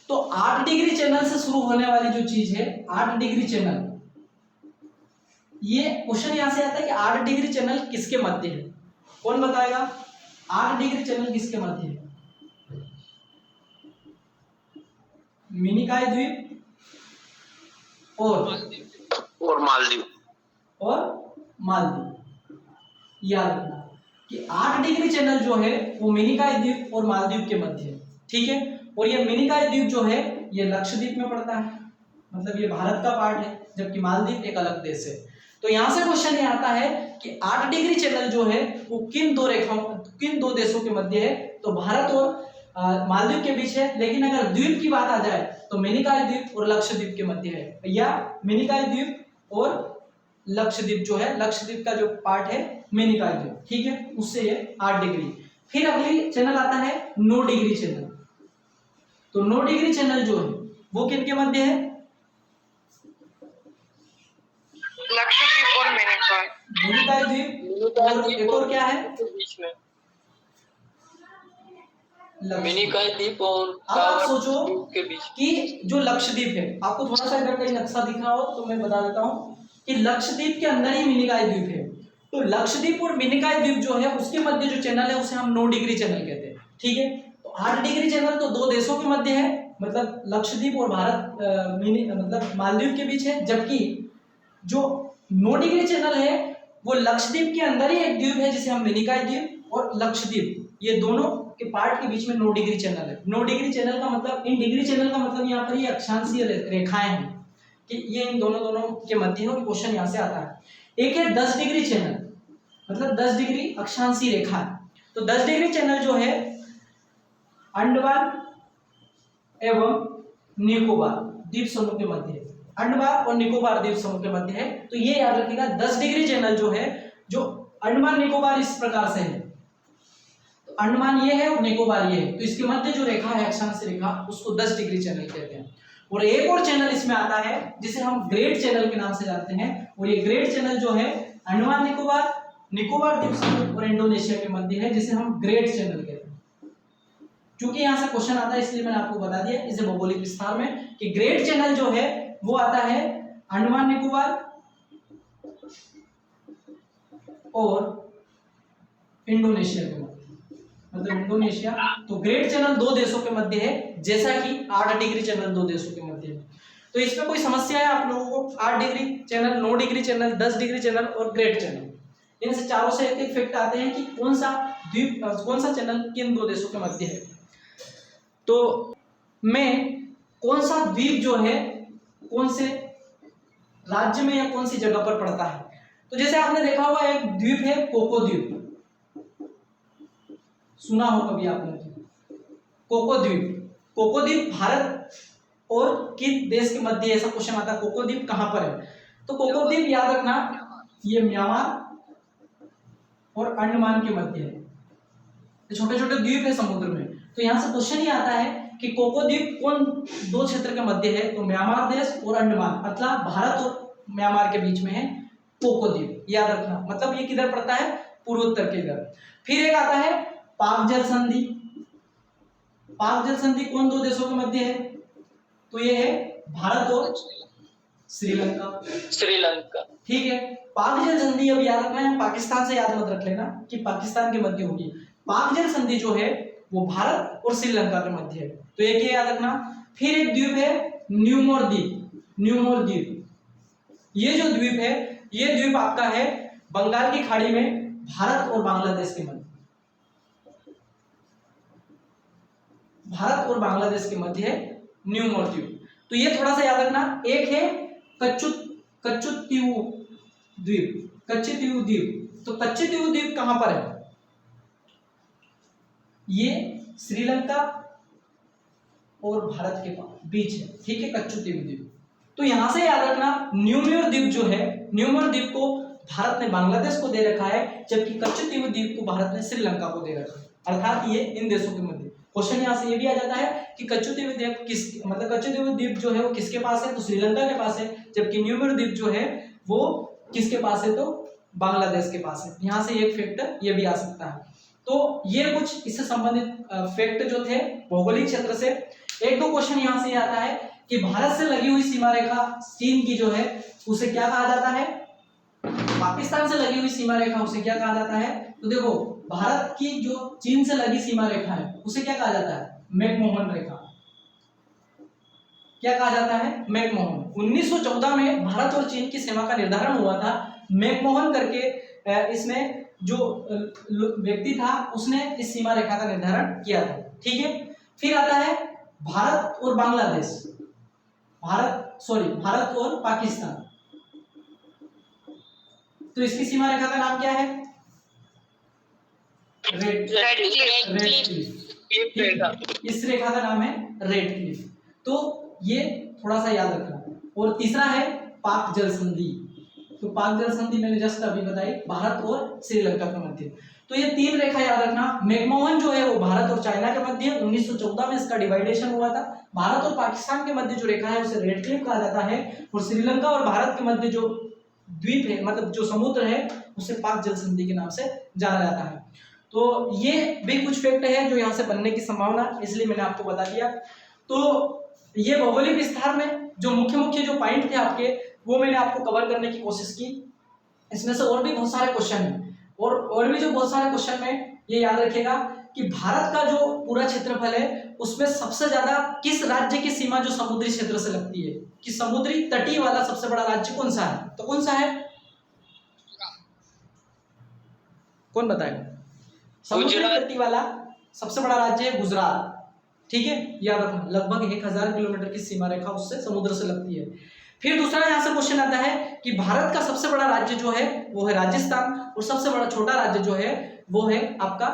S1: तो 8 डिग्री चैनल से शुरू होने वाली जो चीज है 8 डिग्री चैनल, ये क्वेश्चन यहां से आता है कि 8 डिग्री चैनल किसके मध्य है। कौन बताएगा 8 डिग्री चैनल किसके मध्य है? मिनिकॉय द्वीप और
S4: मालदीव।
S1: याद रखना कि 8 डिग्री चैनल जो है वो मिनिकॉय द्वीप और मालदीव के मध्य है, ठीक है। और ये मिनिकॉय द्वीप जो है ये लक्षद्वीप में पड़ता है, मतलब ये भारत का पार्ट है, जबकि मालदीव एक अलग देश है। तो यहां से क्वेश्चन ये आता है कि 8 डिग्री चैनल जो है वो किन दो देशों के मध्य है। तो भारत और मालदीव के बीच है, लेकिन अगर द्वीप की बात आ जाए तो मिनिकॉय द्वीप और लक्षद्वीप के मध्य है, या मिनिकॉय द्वीप और लक्षद्वीप जो है, लक्षद्वीप का जो पार्ट है मिनिकॉय द्वीप, ठीक है, उससे ये 8 डिग्री। फिर अगली चैनल आता है 9 डिग्री चैनल। तो 9 डिग्री चैनल जो है वो किनके मध्य है?
S5: लक्षद्वीप और मिनिकॉय
S1: द्वीप और एक और क्या है
S5: बीच में
S1: मिनिकॉय
S5: द्वीप और
S1: अब आप सोचो
S5: के बीच
S1: कि जो लक्षद्वीप है, आपको थोड़ा सा अगर कहीं नक्शा दिख रहा हो तो मैं बता देता हूं कि लक्षद्वीप के अंदर ही मिनिकॉय द्वीप है। तो लक्षद्वीप और मिनिकॉय द्वीप जो है उसके मध्य जो चैनल है उसे हम 9 डिग्री चैनल कहते हैं, ठीक है। तो 8 डिग्री चैनल तो 2 देशों के मध्य है, मतलब लक्षद्वीप और भारत मतलब मालदीव के बीच है, जबकि जो 9 डिग्री चैनल है वो लक्षद्वीप के अंदर ही एक द्वीप है जिसे हम मिनिकॉय द्वीप और लक्षद्वीप, ये दोनों के पार्ट के बीच में 9 डिग्री चैनल है। 9 डिग्री चैनल का मतलब, इन डिग्री चैनल का मतलब यहाँ पर ये अक्षांशीय रेखाएं हैं कि ये इन दोनों के मध्य है, और क्वेश्चन यहाँ से आता है। एक है 10 डिग्री चैनल, मतलब 10 डिग्री अक्षांशीय रेखा। तो 10 डिग्री चैनल जो है अंडमान एवं निकोबार द्वीप समूह के मध्य है, अंडमान और निकोबार द्वीप समूह के मध्य है। तो ये याद रखिएगा 10 डिग्री चैनल जो है, जो अंडमान निकोबार इस प्रकार से है, तो अंडमान ये है और निकोबार ये है, तो इसके मध्य जो रेखा है अक्षांशीय रेखा उसको 10 डिग्री चैनल कहते हैं। और एक और चैनल इसमें आता है जिसे हम ग्रेट चैनल के नाम से जानते हैं, और ये ग्रेट चैनल जो है अंडमान निकोबार द्वीप समूह और इंडोनेशिया के मध्य है, जिसे हम ग्रेट चैनल कहते हैं। क्योंकि यहाँ से क्वेश्चन आता है इसलिए मैंने आपको बता दिया इसे भौगोलिक विस्तार में कि ग्रेट चैनल जो है वो आता है अंडमान निकोबार और इंडोनेशिया के मध्य, मतलब इंडोनेशिया। तो ग्रेट चैनल 2 देशों के मध्य है, जैसा कि 8 डिग्री चैनल 2 देशों के मध्य है। तो इसमें कोई समस्या है आप लोगों को? 8 degree channel, 9 degree channel, 10 degree channel और ग्रेट चैनल, इनसे चारों से एक फैक्ट आते हैं कि कौन सा द्वीप, कौन सा चैनल किन 2 देशों के मध्य है। तो मैं कौन सा द्वीप जो है कौन से राज्य में या कौन सी जगह पर पड़ता है, तो जैसे आपने देखा होगा एक द्वीप है कोको द्वीप, सुना हो कभी आपने? कोको द्वीप भारत और किस देश के मध्य, ऐसा क्वेश्चन आता है कोको द्वीप कहां पर है। तो कोको द्वीप याद रखना ये म्यांमार और अंडमान के मध्य है, छोटे छोटे द्वीप है समुद्र में। तो यहां से क्वेश्चन ही आता है कि कोको द्वीप कौन 2 क्षेत्र के मध्य है, तो म्यांमार देश और अंडमान, मतलब भारत और म्यांमार के बीच में है कोको द्वीप, याद रखना। मतलब ये किधर पड़ता है? पूर्वोत्तर के इधर। फिर एक आता है पाक जल संधि। पाक जल संधि कौन 2 देशों के मध्य है? तो ये है भारत और श्रीलंका, ठीक है। पाक जल संधि अब याद रखना है, पाकिस्तान से याद मत रख लेना कि पाकिस्तान के मध्य होगी। पाक जल संधि जो है वो भारत और श्रीलंका के मध्य है, तो एक ये याद रखना। फिर एक द्वीप है न्यूमोर द्वीप। ये जो द्वीप है ये द्वीप आपका है बंगाल की खाड़ी में भारत और बांग्लादेश के मध्य, है न्यूमोर द्वीप। तो ये थोड़ा सा याद रखना। एक है कच्चुतीवु द्वीप। तो कच्चुतीवु द्वीप कहां पर है? ये श्रीलंका और भारत के बीच है, ठीक है, कच्चुतीवु द्वीप। तो यहां से याद रखना न्यूमियर द्वीप जो है, न्यूमियर द्वीप को भारत ने बांग्लादेश को दे रखा है, जबकि कच्चतीव द्वीप को भारत ने श्रीलंका को दे रखा है, अर्थात ये इन देशों के मध्य। क्वेश्चन यहाँ से ये भी आ जाता है कि कच्चतीव द्वीप किस, मतलब कच्चतीव द्वीप जो है वो किसके पास है, तो श्रीलंका के पास है, जबकि न्यूमियर द्वीप जो है वो किसके पास है, तो बांग्लादेश के पास है। यहाँ से एक फैक्ट ये भी आ सकता है। तो ये कुछ इससे संबंधित फैक्ट जो थे भौगोलिक क्षेत्र से। एक दो क्वेश्चन यहाँ से आता है कि भारत से लगी हुई सीमा रेखा चीन की जो है उसे क्या कहा जाता है, पाकिस्तान से लगी हुई सीमा रेखा उसे क्या कहा जाता है, तो देखो भारत की जो चीन से लगी सीमा रेखा है उसे क्या कहा जाता है, मैकमोहन रेखा। क्या कहा जाता है, मैकमोहन। 1914 में भारत और चीन की सीमा का निर्धारण हुआ था, मैकमोहन करके इसमें जो व्यक्ति था उसने इस सीमा रेखा का निर्धारण किया था, ठीक है। फिर आता है भारत और बांग्लादेश, भारत और पाकिस्तान। तो इसकी सीमा रेखा का नाम क्या है, रेड क्लिफ। इस रेखा का नाम है रेड क्लिफ। तो ये थोड़ा सा याद रखना। और तीसरा है पाक जल संधि। तो पाक जल संधि मैंने जस्ट अभी बताई, भारत और श्रीलंका के मध्य। तो ये तीन रेखा याद रखना। मैकमोहन जो है वो भारत और चाइना के मध्य, 1914 में इसका डिवाइडेशन हुआ था। भारत और पाकिस्तान के मध्य जो रेखा है उसे रेड क्लिफ कहा जाता है, और श्रीलंका और भारत के मध्य जो द्वीप है, मतलब जो समुद्र है, उसे पाक जल संधि के नाम से जाना जाता है। तो ये भी कुछ फैक्ट है जो यहाँ से बनने की संभावना, इसलिए मैंने आपको बता दिया। तो ये भौगोलिक विस्तार में जो मुख्य जो पॉइंट थे आपके, वो मैंने आपको कवर करने की कोशिश की। इसमें से और भी बहुत सारे क्वेश्चन हैं, और भी जो बहुत सारे क्वेश्चन में ये याद रखिएगा कि भारत का जो पूरा क्षेत्रफल है उसमें सबसे ज्यादा किस राज्य की सीमा जो समुद्री क्षेत्र से लगती है, कि समुद्री तटीय वाला सबसे बड़ा राज्य कौन सा है, तो कौन सा है, कौन बताएगा? समुद्री तटीय वाला सबसे बड़ा राज्य है गुजरात, ठीक है, याद रखना। लगभग 1000 किलोमीटर की सीमा रेखा उससे समुद्र से लगती है। फिर दूसरा यहाँ से क्वेश्चन आता है कि भारत का सबसे बड़ा राज्य जो है वो है राजस्थान, और सबसे बड़ा छोटा राज्य जो है वो है आपका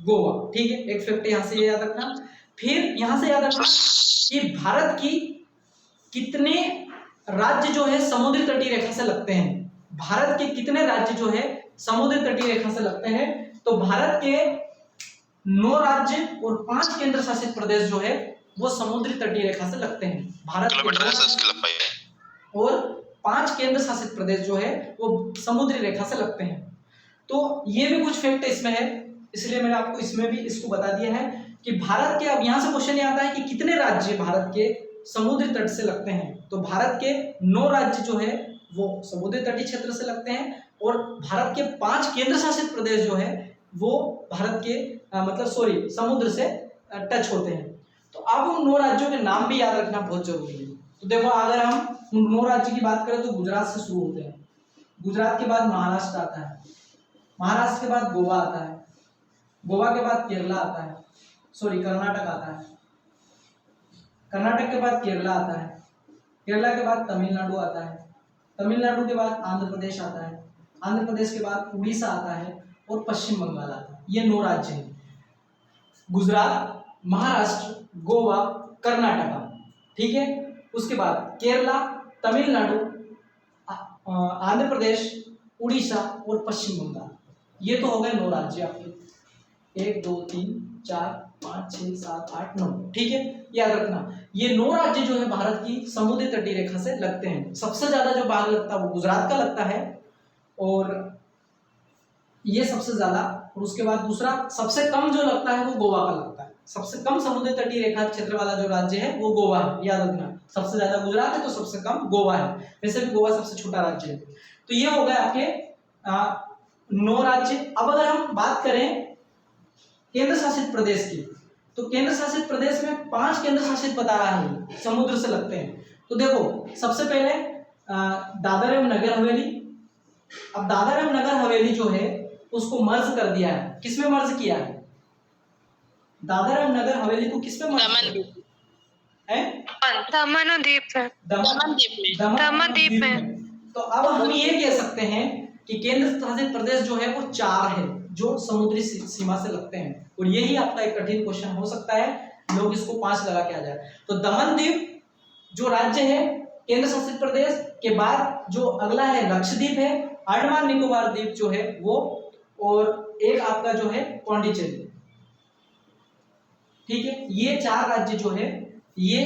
S1: गोवा, ठीक है। एक फैक्ट यहाँ से याद रखना। फिर यहाँ से याद रखना कि भारत की कितने राज्य जो है समुद्री तटीय रेखा से लगते हैं। भारत के कितने राज्य जो है समुद्री तटीय रेखा से लगते हैं, तो भारत के 9 राज्य और 5 केंद्र शासित प्रदेश जो है वो समुद्री तटीय रेखा से लगते हैं। भारत के और 5 केंद्र शासित प्रदेश जो है वो समुद्री रेखा से लगते हैं। तो ये भी कुछ फैक्ट इसमें है, इसलिए मैंने आपको इसमें भी इसको बता दिया है कि भारत के, अब यहाँ से क्वेश्चन ये आता है कि कितने राज्य भारत के समुद्री तट से लगते हैं, तो भारत के 9 राज्य जो है वो समुद्री तटीय क्षेत्र से लगते हैं, और भारत के 5 केंद्र शासित प्रदेश जो है वो भारत के समुद्र से टच होते हैं। तो अब उन 9 राज्यों के नाम भी याद रखना बहुत जरूरी है। तो देखो अगर हम उन 9 राज्य की बात करें तो गुजरात से शुरू होते हैं, गुजरात के बाद महाराष्ट्र आता है, महाराष्ट्र के बाद गोवा आता है, गोवा के बाद केरला आता है, कर्नाटक आता है, कर्नाटक के बाद केरला आता है, केरला के बाद तमिलनाडु आता है, तमिलनाडु के बाद आंध्र प्रदेश आता है, आंध्र प्रदेश के बाद उड़ीसा आता है, और पश्चिम बंगाल आता है। ये 9 राज्य हैं, गुजरात, महाराष्ट्र, गोवा, कर्नाटका, ठीक है। उसके बाद केरला, तमिलनाडु, आंध्र प्रदेश, उड़ीसा और पश्चिम बंगाल। ये तो हो गए 9 राज्य आपके, 1 2 3 4 5 6 7 8 9, ठीक है। याद रखना ये 9 राज्य जो है भारत की समुद्री तटीय रेखा से लगते हैं। सबसे ज्यादा जो भाग लगता है वो गुजरात का लगता है, और ये सबसे ज्यादा, और उसके बाद दूसरा सबसे कम जो लगता है वो गोवा का लगता है। सबसे कम समुद्री तटीय रेखा क्षेत्र वाला जो राज्य है वो गोवा है, याद रखना। सबसे ज्यादा गुजरात है तो सबसे कम गोवा है, वैसे भी गोवा सबसे छोटा राज्य है। तो ये हो गए आपके 9 राज्य। अब अगर हम बात करें केंद्र शासित प्रदेश की, तो केंद्र शासित प्रदेश में 5 केंद्र शासित बता रहा है समुद्र से लगते हैं। तो देखो सबसे पहले दादर एवं नगर हवेली। अब दादर एवं नगर हवेली जो है उसको मर्ज कर दिया है, किसमें मर्ज किया है, दादर एवं नगर हवेली को किसमें मर्ज है,
S5: दमन द्वीप में।
S1: तो अब हम ये कह सकते हैं कि केंद्र शासित प्रदेश जो है वो 4 है जो समुद्री सीमा से लगते हैं, और यही आपका एक कठिन क्वेश्चन हो सकता है, लोग इसको 5 लगा के आ जाए। तो दमन द्वीप जो राज्य है केंद्र शासित प्रदेश के बाद जो अगला है लक्षद्वीप है, अंडमान निकोबार द्वीप जो है वो, और एक आपका जो है पौंडीचेरी। ठीक है, ये 4 राज्य जो है ये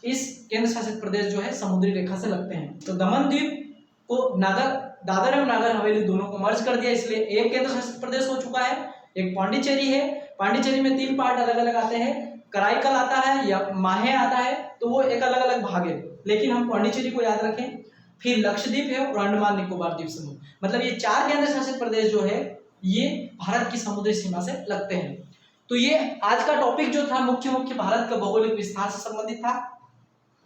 S1: इस केंद्र शासित प्रदेश जो है समुद्री रेखा से लगते हैं। तो दमन द्वीप को दादर एवं नागर हवेली दोनों को मर्ज कर दिया, इसलिए एक केंद्र शासित प्रदेश हो चुका है। एक पौंडीचेरी है, पौंडीचेरी में 3 पार्ट अलग अलग आते हैं, कराईकल आता है या माहे आता है, तो वो एक अलग अलग भाग है, लेकिन हम पौंडीचेरी को याद रखें। फिर लक्षद्वीप है और अंडमान निकोबार द्वीप समूह, मतलब ये 4 केंद्र शासित प्रदेश जो है ये भारत की समुद्री सीमा से लगते हैं। तो ये आज का टॉपिक जो था मुख्य भारत का भौगोलिक विस्तार से संबंधित था।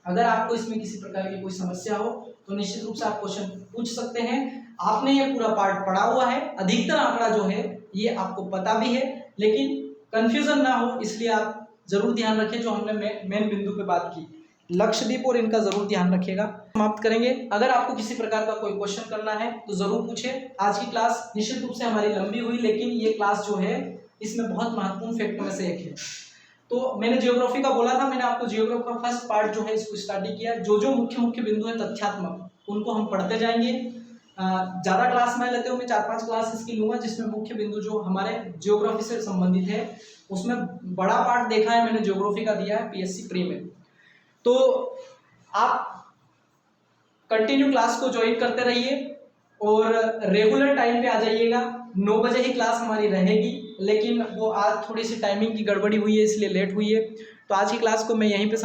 S1: अगर आपको इसमें किसी प्रकार की कोई समस्या हो तो निश्चित रूप से आप क्वेश्चन पूछ सकते हैं। आपने ये पूरा पार्ट पढ़ा हुआ है, अधिकतर आंकड़ा जो है ये आपको पता भी है, लेकिन कंफ्यूजन ना हो इसलिए आप जरूर ध्यान रखें जो हमने मेन बिंदु पे बात की, लक्षद्वीप और इनका जरूर ध्यान रखिएगा। समाप्त करेंगे। अगर आपको किसी प्रकार का कोई क्वेश्चन करना है तो जरूर पूछे। आज की क्लास निश्चित रूप से हमारी लंबी हुई, लेकिन ये क्लास जो है इसमें बहुत महत्वपूर्ण फैक्ट में से एक है। तो मैंने जियोग्राफी का बोला था, मैंने आपको जियोग्राफी का फर्स्ट पार्ट जो है इसको स्टडी किया। जो मुख्य बिंदु है तथ्यात्मक उनको हम पढ़ते जाएंगे। ज़्यादा क्लास में लेते हुए मैं 4-5 क्लास इसकी लूँगा, जिसमें मुख्य बिंदु जो हमारे जियोग्राफी से संबंधित है उसमें बड़ा पार्ट देखा है मैंने जियोग्राफी का दिया है पीएससी प्री में। तो आप कंटिन्यू क्लास को ज्वाइन करते रहिए और रेगुलर टाइम पे आ जाइएगा। 9 बजे ही क्लास हमारी रहेगी, लेकिन वो आज थोड़ी सी टाइमिंग की गड़बड़ी हुई है इसलिए लेट हुई है। तो आज की क्लास को मैं यहीं पे